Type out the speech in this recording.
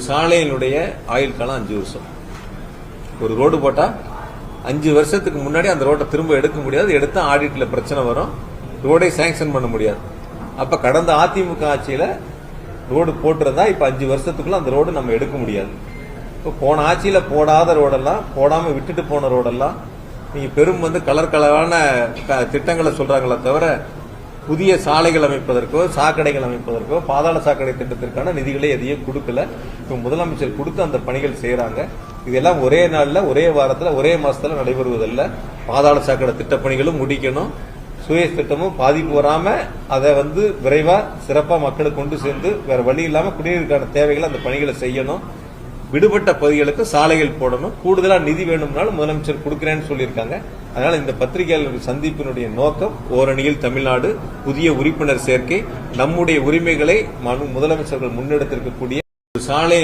சாலையினுடைய ஆயுள் காலம் 5 வருஷம். ஒரு ரோடு போட்டா 5 வருஷத்துக்கு முன்னாடி அந்த ரோட்டை திரும்ப எடுக்க முடியாது. எடுத்தா ஆடிட்ல பிரச்சனை வரும், ரோடை சாங்ஷன் பண்ண முடியாது. அப்ப கடந்த அதிமுக ஆட்சியில ரோடு போட்டிருந்தா இப்ப 5 வருஷத்துக்குள்ள அந்த ரோடு நம்ம எடுக்க முடியாது. இப்ப போன ஆட்சியில போடாத ரோடெல்லாம், போடாம விட்டுட்டு போன ரோடெல்லாம் நீங்க பெரும் கலர் கலரான திட்டங்களை சொல்றாங்களே தவிர புதிய சாலைகள் அமைப்பதற்கோ சாக்கடைகள் அமைப்பதற்கோ பாதாள சாக்கடை திட்டத்திற்கான நிதிகளை எதையும் கொடுக்கல. இப்ப முதலமைச்சர் கொடுத்து அந்த பணிகள் செய்யறாங்க. இதெல்லாம் ஒரே நாள்ல, ஒரே வாரத்துல, ஒரே மாசத்துல நடைபெறுவதல்ல. பாதாள சாக்கடை திட்ட பணிகளும் முடிக்கணும். சுயேஸ் திட்டமும் பாதிப்பு வராம அதை விரைவா சிறப்பா மக்களுக்கு கொண்டு சேர்ந்து வேற வழி இல்லாம குடிநீருக்கான தேவைகளை அந்த பணிகளை செய்யணும். விடுபட்ட பகுதிகளுக்கு சாலைகள் போடணும். கூடுதலா நிதி வேணும்னாலும் முதலமைச்சர் கொடுக்கிறேன்னு சொல்லியிருக்காங்க. அதனால இந்த பத்திரிகையாளர் சந்திப்பினுடைய நோக்கம் ஓரணியில் தமிழ்நாடு, புதிய உறுப்பினர் சேர்க்கை, நம்முடைய உரிமைகளை முதலமைச்சர்கள் முன்னெடுத்திருக்கக்கூடிய சாலை